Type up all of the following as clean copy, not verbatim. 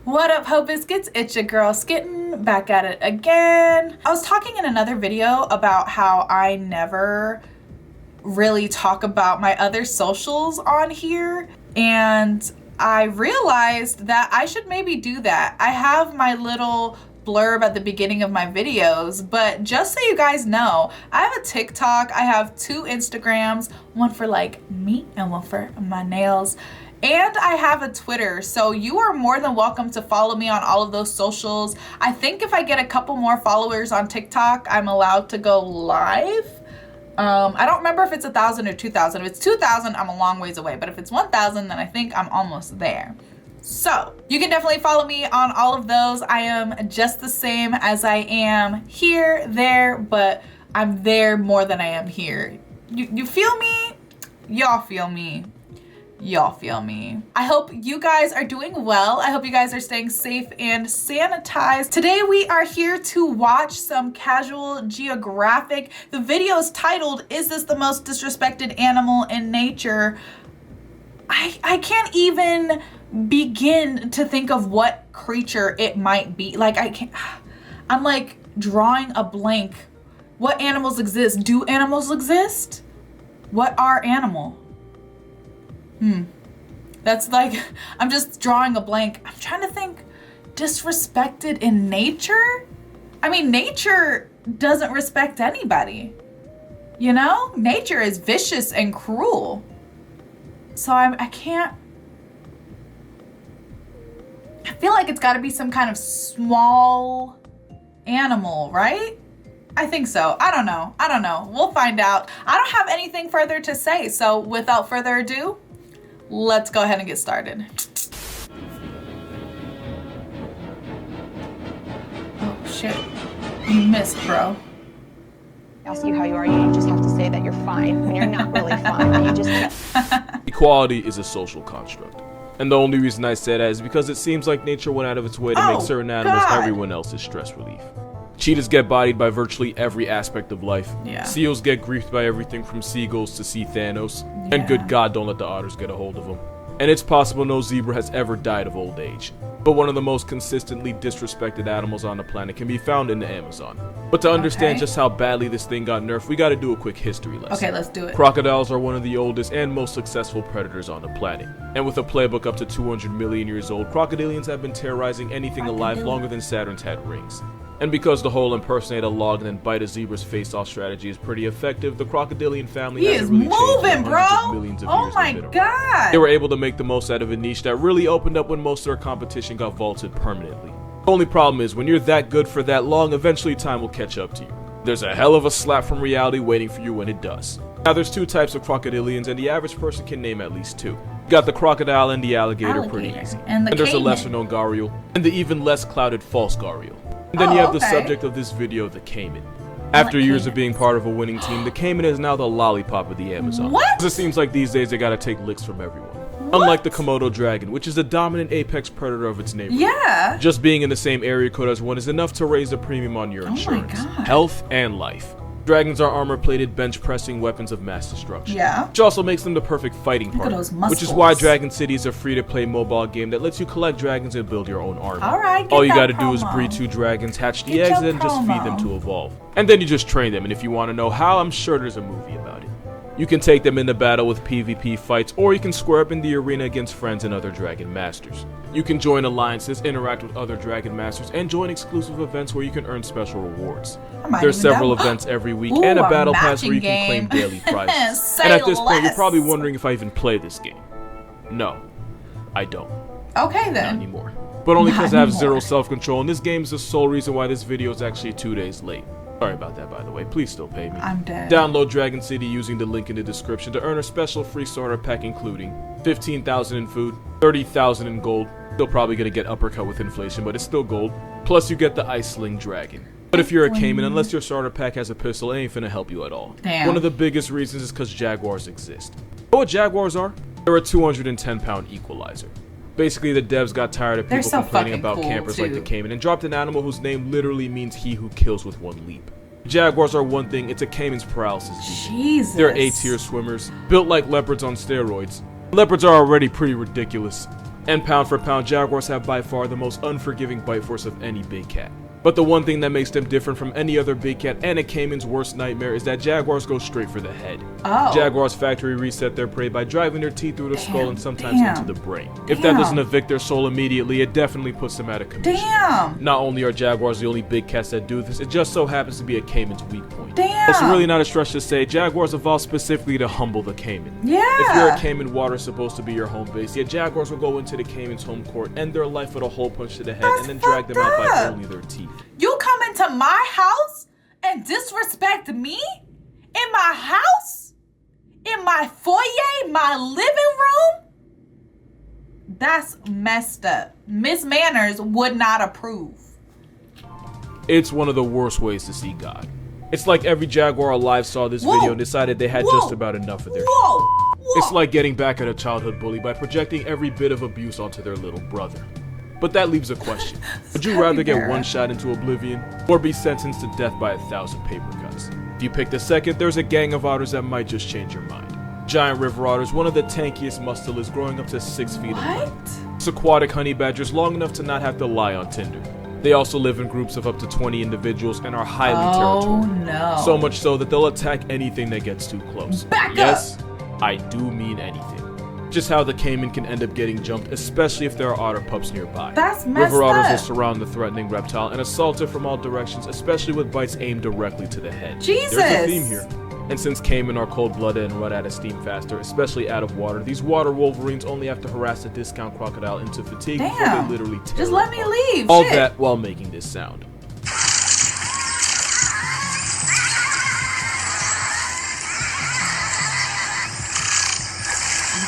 What up, Ho Biscuits? It's your girl Skitten, back at it again. I was talking in another video about how I never really talk about my other socials on here, and I realized that I should maybe do that. I have my little blurb at the beginning of my videos, but just so you guys know, I have a TikTok, I have 2 Instagrams, one for like me and one for my nails. And I have a Twitter, so you are more than welcome to follow me on all of those socials. I think if I get a couple more followers on TikTok, I'm allowed to go live. I don't remember if it's 1,000 or 2,000. If it's 2,000, I'm a long ways away, but if it's 1,000, then I think I'm almost there. So you can definitely follow me on all of those. I am just the same as I am here, there, but I'm there more than I am here. You feel me? Y'all feel me. Y'all feel me. I hope you guys are doing well. I hope you guys are staying safe and sanitized. Today we are here to watch some casual Geographic. The video is titled, "Is this the most disrespected animal in nature?" I can't even begin to think of what creature it might be. Like I'm like drawing a blank. What animals exist? Do animals exist? What are animal? That's like, I'm just drawing a blank. I'm trying to think, disrespected in nature? I mean, nature doesn't respect anybody. You know? Nature is vicious and cruel. So I can't, I feel like it's gotta be some kind of small animal, right? I think so. I don't know. We'll find out. I don't have anything further to say. So without further ado, let's go ahead and get started. Oh shit, you missed, bro. Ask you how you are, you just have to say that you're fine when you're not really fine. You just Equality is a social construct. And the only reason I say that is because it seems like nature went out of its way to make certain animals everyone else's stress relief. Cheetahs get bodied by virtually every aspect of life. Yeah. Seals get griefed by everything from seagulls to sea Thanos. And good God, don't let the otters get a hold of them. And it's possible no zebra has ever died of old age. But one of the most consistently disrespected animals on the planet can be found in the Amazon. But to understand just how badly this thing got nerfed, we gotta do a quick history lesson. Okay, let's do it. Crocodiles are one of the oldest and most successful predators on the planet. And with a playbook up to 200 million years old, crocodilians have been terrorizing anything alive longer than Saturn's had rings. And because the whole impersonate a log and then bite a zebra's face off strategy is pretty effective, the crocodilian family hasn't really changed in hundreds of millions of years. Oh my god! They were able to make the most out of a niche that really opened up when most of their competition got vaulted permanently. The only problem is, when you're that good for that long, eventually time will catch up to you. There's a hell of a slap from reality waiting for you when it does. Now there's 2 types of crocodilians, and the average person can name at least 2. You got the crocodile and the alligator pretty easy. And there's a lesser known gharial, and the even less clouded false gharial. And then you have the subject of this video, the caiman. After years of being part of a winning team, the caiman is now the lollipop of the Amazon. What? It seems like these days they gotta take licks from everyone. Unlike the Komodo dragon, which is the dominant apex predator of its neighborhood. Yeah. Just being in the same area code as one is enough to raise the premium on your insurance, health, and life. Dragons are armor-plated, bench-pressing weapons of mass destruction. Yeah. Which also makes them the perfect fighting partner. Which is why Dragon City is a free-to-play mobile game that lets you collect dragons and build your own army. All you gotta do is breed 2 dragons, hatch the eggs, and then just feed them to evolve. And then you just train them, and if you want to know how, I'm sure there's a movie about it. You can take them into battle with PvP fights, or you can square up in the arena against friends and other Dragon Masters. You can join alliances, interact with other Dragon Masters, and join exclusive events where you can earn special rewards. There's several events every week, and a battle pass where you can claim daily prizes. And at this point, you're probably wondering if I even play this game. No, I don't. Okay then. Not anymore. But only because I have zero self-control, and this game is the sole reason why this video is actually 2 days late. Sorry about that, by the way. Please still pay me. I'm dead. Download Dragon City using the link in the description to earn a special free starter pack including 15,000 in food, 30,000 in gold. Still probably gonna get uppercut with inflation, but it's still gold. Plus you get the Ice Sling Dragon. But if you're a caiman, unless your starter pack has a pistol, it ain't finna help you at all. Damn. One of the biggest reasons is because jaguars exist. Know what jaguars are? They're a 210-pound equalizer. Basically, the devs got tired of people complaining about campers like the caiman and dropped an animal whose name literally means he who kills with one leap. Jaguars are one thing, it's a caiman's paralysis disease. They're A-tier swimmers, built like leopards on steroids. Leopards are already pretty ridiculous. And pound for pound, jaguars have by far the most unforgiving bite force of any big cat. But the one thing that makes them different from any other big cat and a caiman's worst nightmare is that jaguars go straight for the head. Oh. Jaguars factory reset their prey by driving their teeth through the skull and sometimes into the brain. If that doesn't evict their soul immediately, it definitely puts them out of commission. Not only are jaguars the only big cats that do this, it just so happens to be a caiman's weak point. It's really not a stretch to say jaguars evolved specifically to humble the caiman. If you're a caiman, water's supposed to be your home base, yet jaguars will go into the caiman's home court, end their life with a hole punch to the head, and then drag them out by only their teeth. You come into my house and disrespect me? In my house? In my foyer? My living room? That's messed up. Miss Manners would not approve. It's one of the worst ways to see God. It's like every jaguar alive saw this video and decided they had just about enough of their shit. It's like getting back at a childhood bully by projecting every bit of abuse onto their little brother. But that leaves a question. Would you rather get one shot into oblivion or be sentenced to death by 1,000 paper cuts? If you pick the second, there's a gang of otters that might just change your mind. Giant river otters, one of the tankiest mustelars, growing up to 6 feet in length. It's aquatic honey badgers long enough to not have to lie on Tinder. They also live in groups of up to 20 individuals and are highly territorial. No. So much so that they'll attack anything that gets too close. Yes, I do mean anything. Just how the caiman can end up getting jumped, especially if there are otter pups nearby. That's messed River otters up. will surround the threatening reptile and assault it from all directions, especially with bites aimed directly to the head. Jesus! There's a theme here. And since caiman are cold-blooded and run out of steam faster, especially out of water, these water wolverines only have to harass a discount crocodile into fatigue before they literally tear Just let me leave. all that while making this sound.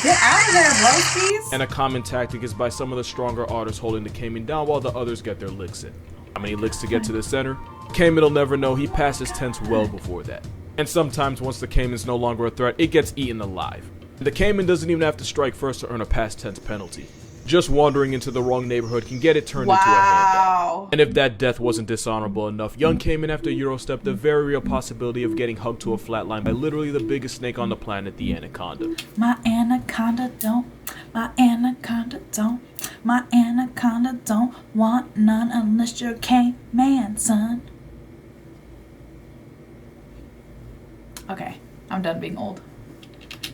Get out of there, broskies. And a common tactic is by some of the stronger otters holding the caiman down while the others get their licks in. How many licks to get to the center? Caiman will never know. He passes tense well before that. And sometimes once the caiman's no longer a threat, it gets eaten alive. The caiman doesn't even have to strike first to earn a past tense penalty. Just wandering into the wrong neighborhood can get it turned into a handout. And if that death wasn't dishonorable enough, young caiman have to Eurostep the very real possibility of getting hugged to a flatline by literally the biggest snake on the planet, the Anaconda. My anaconda don't, my anaconda don't, my anaconda don't want none unless you're caiman, son. Okay, I'm done being old.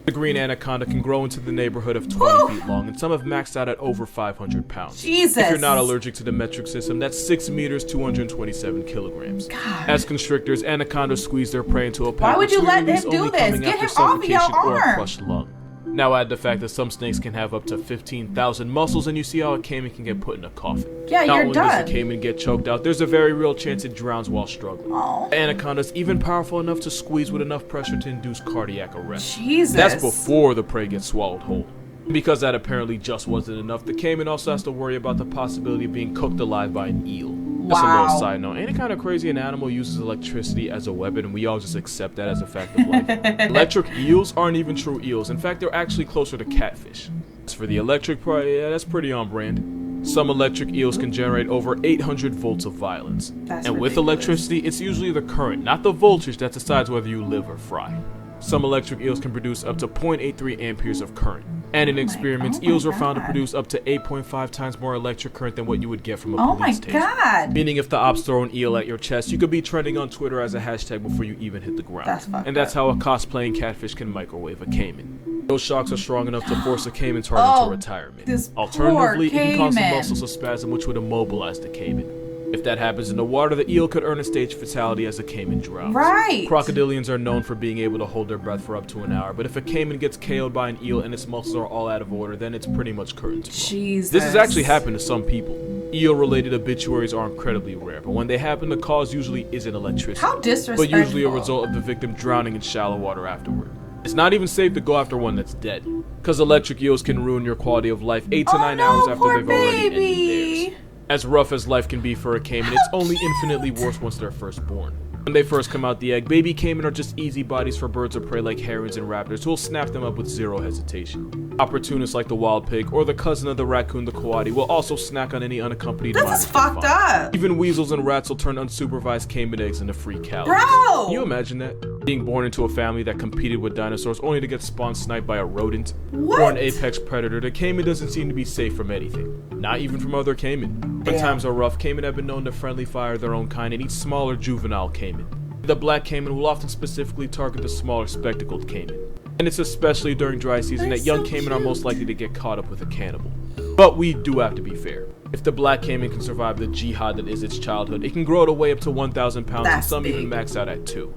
The green anaconda can grow into the neighborhood of 20 feet long, and some have maxed out at over 500 pounds. Jesus! If you're not allergic to the metric system, that's 6 meters, 227 kilograms. God. As constrictors, anacondas squeeze their prey into a pack. Why would you let release them do only this? coming Get after him off of your suffocation or a arm. crushed lung. Now add the fact that some snakes can have up to 15,000 muscles, and you see how a caiman can get put in a coffin. Yeah, Not you're only done. does the caiman get choked out, there's a very real chance it drowns while struggling. The anaconda's even powerful enough to squeeze with enough pressure to induce cardiac arrest. Jesus. That's before the prey gets swallowed whole. Because that apparently just wasn't enough, the caiman also has to worry about the possibility of being cooked alive by an eel. Just a little side note, ain't it kind of crazy an animal uses electricity as a weapon and we all just accept that as a fact of life? Electric eels aren't even true eels. In fact, they're actually closer to catfish. As for the electric part, yeah, that's pretty on brand. Some electric eels can generate over 800 volts of violence. And with electricity, it's usually the current, not the voltage, that decides whether you live or fry. Some electric eels can produce up to 0.83 amperes of current. And in experiments, eels were found to produce up to 8.5 times more electric current than what you would get from a police taser. Meaning if the ops throw an eel at your chest, you could be trending on Twitter as a hashtag before you even hit the ground. And that's how a cosplaying catfish can microwave a caiman. Those shocks are strong enough to force a caiman's heart into retirement. Alternatively, it can cause the muscles to spasm, which would immobilize the caiman. If that happens in the water, the eel could earn a stage fatality as a caiman drowns. Crocodilians are known for being able to hold their breath for up to an hour, but if a caiman gets KO'd by an eel and its muscles are all out of order, then it's pretty much curtain to call. This has actually happened to some people. Eel-related obituaries are incredibly rare, but when they happen, the cause usually isn't electricity. How disrespectful. But usually a result of the victim drowning in shallow water afterward. It's not even safe to go after one that's dead, because electric eels can ruin your quality of life 8 to 9 hours after they've already ended theirs. As rough as life can be for a caiman, it's only infinitely worse once they're first born. When they first come out the egg, baby caiman are just easy bodies for birds of prey like herons and raptors who will snap them up with zero hesitation. Opportunists like the wild pig or the cousin of the raccoon, the coati, will also snack on any unaccompanied minors. This is fucked up. Even weasels and rats will turn unsupervised caiman eggs into free calories. Bro! Can you imagine that? Being born into a family that competed with dinosaurs only to get spawn sniped by a rodent or an apex predator, the caiman doesn't seem to be safe from anything. Not even from other caiman. When times are rough, caiman have been known to friendly fire their own kind and eat smaller juvenile caiman. The black caiman will often specifically target the smaller spectacled caiman. And it's especially during dry season that young caiman are most likely to get caught up with a cannibal. But we do have to be fair. If the black caiman can survive the jihad that is its childhood, it can grow to weigh up to 1,000 pounds and some even max out at 2.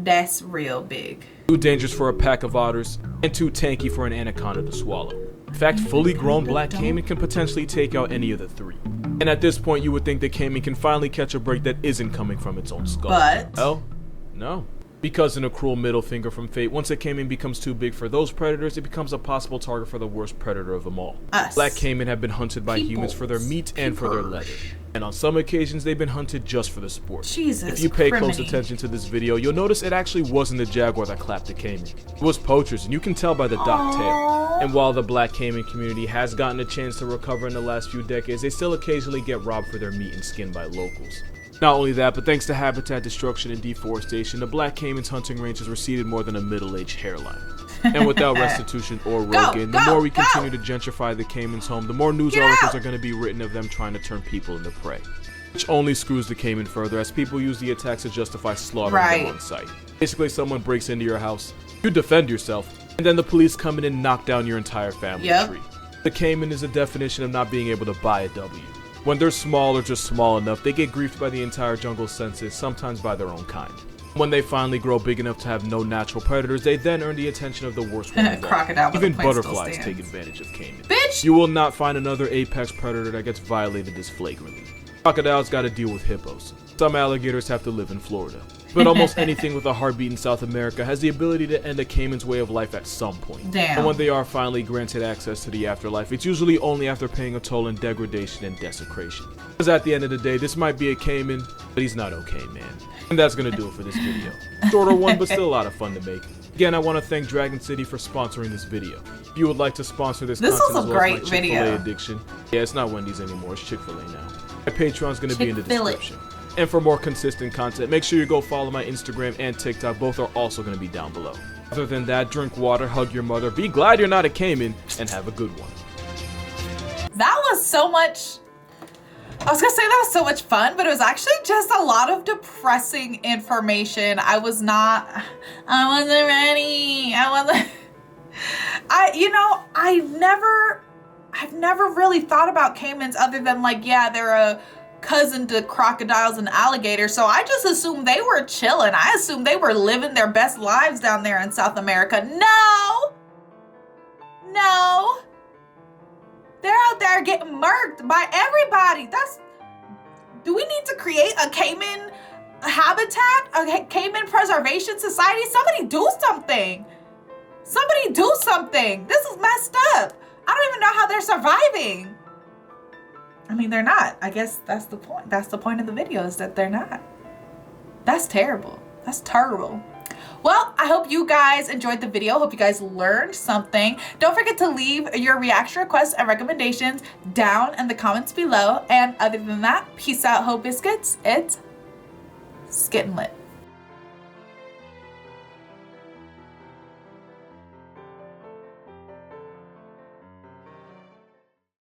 That's real big. Too dangerous for a pack of otters, and too tanky for an anaconda to swallow. In fact, fully grown black caiman can potentially take out any of the 3. And at this point, you would think the caiman can finally catch a break that isn't coming from its own skull. But oh, no. Because in a cruel middle finger from fate, once a caiman becomes too big for those predators, it becomes a possible target for the worst predator of them all. Us. Black caiman have been hunted by humans for their meat and for their leather. And on some occasions, they've been hunted just for the sport. Jesus, if you pay close attention to this video, you'll notice it actually wasn't the jaguar that clapped the caiman. It was poachers, and you can tell by the docked tail. And while the black caiman community has gotten a chance to recover in the last few decades, they still occasionally get robbed for their meat and skin by locals. Not only that, but thanks to habitat destruction and deforestation, the black caiman's hunting range has receded more than a middle-aged hairline. And without restitution or Rogan, the more we continue to gentrify the caiman's home, the more news articles are going to be written of them trying to turn people into prey. Which only screws the caiman further, as people use the attacks to justify slaughtering them on sight. Basically, someone breaks into your house, you defend yourself, and then the police come in and knock down your entire family tree. The caiman is a definition of not being able to buy a W. When they're small or just small enough, they get griefed by the entire jungle census, sometimes by their own kind. When they finally grow big enough to have no natural predators, they then earn the attention of the worst one of all. Even butterflies take advantage of caiman. Bitch! You will not find another apex predator that gets violated this flagrantly. Crocodiles gotta deal with hippos. Some alligators have to live in Florida. But almost anything with a heartbeat in South America has the ability to end a caiman's way of life at some point. Damn. And when they are finally granted access to the afterlife, it's usually only after paying a toll in degradation and desecration. Because at the end of the day, this might be a caiman, but he's not okay, man. And that's gonna do it for this video. Shorter one, but still a lot of fun to make. Again, I want to thank Dragon City for sponsoring this video. If you would like to sponsor this content was a as well great as my Chick-fil-A video. addiction. Yeah, it's not Wendy's anymore, it's Chick-fil-A now. My Patreon's gonna be in the description. And for more consistent content, make sure you go follow my Instagram and TikTok. Both are also going to be down below. Other than that, drink water, hug your mother, be glad you're not a caiman, and have a good one. That was so much... I was gonna say that was so much fun, but it was actually just a lot of depressing information. I wasn't ready. I've never really thought about caimans other than like, yeah, they're a cousin to crocodiles and alligators, so I just assumed they were chilling. I assumed they were living their best lives down there in South America. No, they're out there getting murked by everybody. Do we need to create a caiman habitat, a caiman preservation society? Somebody do something. This is messed up. I don't even know how they're surviving. I mean, they're not. I guess that's the point. That's the point of the video, is that they're not. That's terrible. That's terrible. Well, I hope you guys enjoyed the video. Hope you guys learned something. Don't forget to leave your reaction requests and recommendations down in the comments below. And other than that, peace out, Ho Biscuits. It's Skittin' Lit.